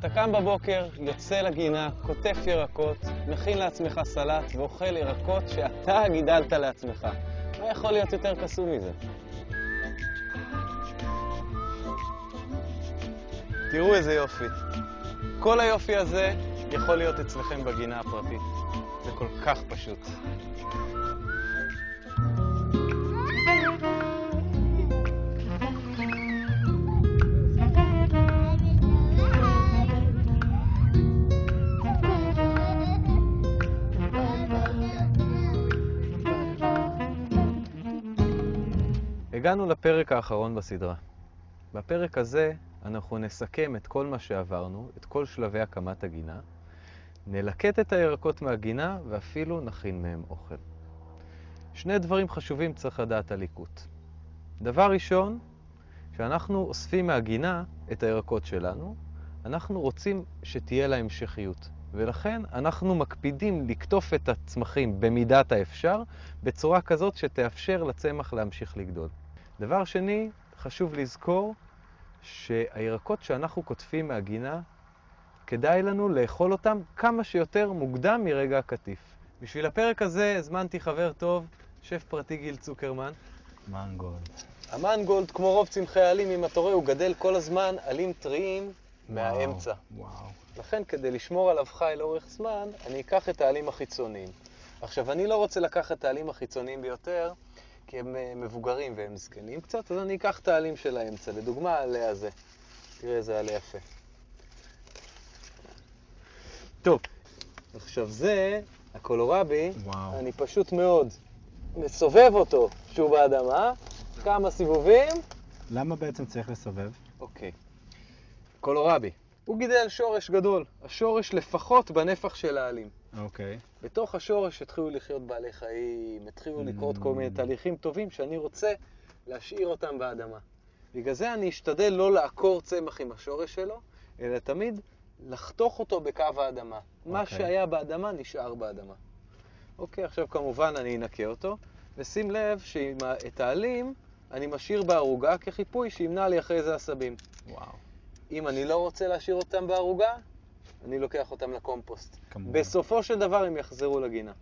אתה קם בבוקר, יוצא לגינה, כותף ירקות, מכין לעצמך סלט ואוכל ירקות שאתה גידלת לעצמך. מה יכול להיות יותר קסום מזה? תראו איזה יופי. כל היופי הזה יכול להיות אצלכם בגינה הפרטית. זה כל כך פשוט. הגענו לפרק האחרון בסדרה. בפרק הזה אנחנו נסכם את כל מה שעברנו, את כל שלבי הקמת הגינה, נלקט את הירקות מהגינה ואפילו נכין מהם אוכל. שני דברים חשובים צריך לדעת על ליקוט. דבר ראשון, כשאנחנו אוספים מהגינה את הירקות שלנו, אנחנו רוצים שתהיה לה המשכיות. ולכן אנחנו מקפידים לקטוף את הצמחים במידת האפשר, בצורה כזאת שתאפשר לצמח להמשיך לגדול. דבר שני, חשוב לזכור שהירקות שאנחנו קוטפים מהגינה, כדאי לנו לאכול אותם כמה שיותר מוקדם מרגע הקטיף. בשביל הפרק הזה הזמנתי חבר טוב, שף פרטי גיל צוקרמן. מנגולד. המנגולד, כמו רוב צמחי העלים, אם אתה רואה, הוא גדל כל הזמן עלים טריים מהאמצע. וואו. לכן, כדי לשמור עליו חי לאורך זמן, אני אקח את העלים החיצוניים. עכשיו, אני לא רוצה לקחת את העלים החיצוניים ביותר, כי הם מבוגרים והם זקנים קצת, אז אני אקח את העלים של האמצע. לדוגמה, העלה הזה. תראה איזה עלה יפה. טוב, עכשיו זה, הקולורבי, וואו. אני פשוט מאוד מסובב אותו שהוא באדמה, כמה סיבובים. למה בעצם צריך לסובב? אוקיי. קולורבי. הוא גידל שורש גדול. השורש לפחות בנפח של העלים. אוקיי. בתוך השורש התחילו לחיות בעלי חיים, התחילו לקרות כל מיני תהליכים טובים שאני רוצה להשאיר אותם באדמה. בגלל זה אני אשתדל לא לעקור צמח עם השורש שלו, אלא תמיד לחתוך אותו בקו האדמה. מה שהיה באדמה נשאר באדמה. אוקיי, עכשיו כמובן אני אנקה אותו, ושים לב שאת העלים אני משאיר בערוגה כחיפוי שימנע לי אחרי זה עשבים. וואו. אם אני לא רוצה להשאיר אותם בערוגה, אני לוקח אותם לקומפוסט. כמובן. בסופו של דבר הם יחזרו לגינה.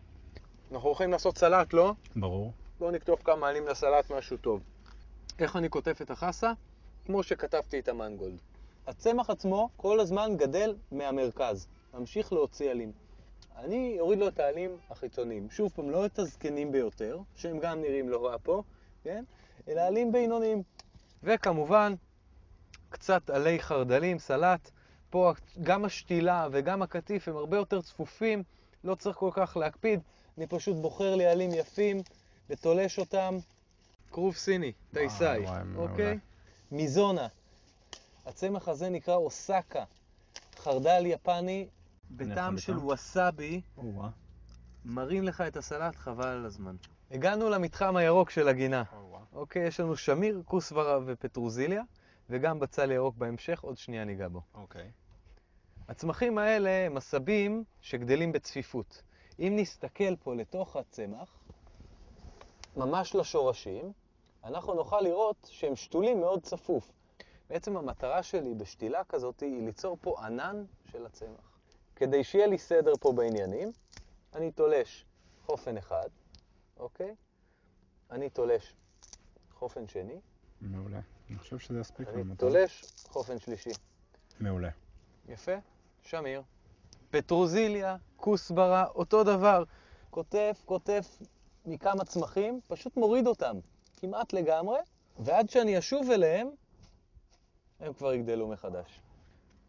אנחנו הולכים לעשות סלט, לא? ברור. בואו נכתוב כמה עלים לסלט, משהו טוב. איך אני כותב את החסה? כמו שכתבתי את המנגולד. הצמח עצמו כל הזמן גדל מהמרכז. ממשיך להוציא עלים. אני אוריד לו את העלים החיצוניים. שוב פעם, לא את הזקנים ביותר, שהם גם נראים לא רע פה, כן? אלא עלים בינוניים. וכמובן, קצת עלי חרדלים, סלט. פה גם השתילה וגם הקטיף הם הרבה יותר צפופים, לא צריך כל כך להקפיד. אני פשוט בוחר לי עלים יפים ותולש אותם. כרוב סיני, טייסאי, אוקיי? מיזונה. הצמח הזה נקרא אוסקה, חרדל יפני בטעם של ווסאבי. מרים לך את הסלט, חבל על הזמן. הגענו למתחם הירוק של הגינה. אוקיי, יש לנו שמיר, כוסברה ופטרוזיליה, וגם בצל ירוק בהמשך, עוד שנייה ניגע בו. אוקיי. הצמחים האלה הם עשבים שגדלים בצפיפות. אם נסתכל פה לתוך הצמח, ממש לשורשים, אנחנו נוכל לראות שהם שתולים מאוד צפוף. בעצם המטרה שלי בשתילה כזאת היא ליצור פה ענן של הצמח. כדי שיהיה לי סדר פה בעניינים, אני תולש חופן אחד, אוקיי? אני תולש חופן שני. מעולה. אני חושב שזה יספיק לנו. אני תולש חופן שלישי. מעולה. יפה, שמיר. פטרוזיליה, כוסברה, אותו דבר. כותף מכמה צמחים, פשוט מוריד אותם כמעט לגמרי, ועד שאני אשוב אליהם, הם כבר יגדלו מחדש.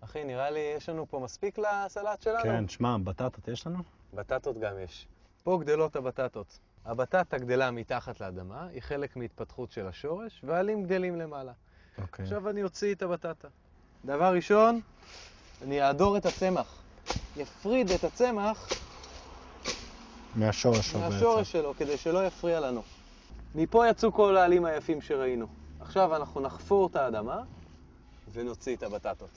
אחי, נראה לי יש לנו פה מספיק לסלט שלנו? כן, שמע, בטטות יש לנו? בטטות גם יש. פה גדלות הבטטות. הבטטה גדלה מתחת לאדמה, היא חלק מהתפתחות של השורש, והעלים גדלים למעלה. אוקיי. עכשיו אני אוציא את הבטטה. דבר ראשון, אני אעדור את הצמח. יפריד את הצמח מהשורש שלו, כדי שלא יפריע לנו. מפה יצאו כל העלים היפים שראינו. עכשיו אנחנו נחפור את האדמה ונוציא את הבטטות.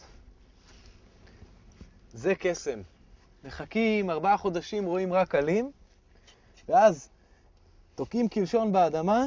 זה קסם. מחכים 4 חודשים, רואים רק עלים, ואז תוקעים קלשון באדמה,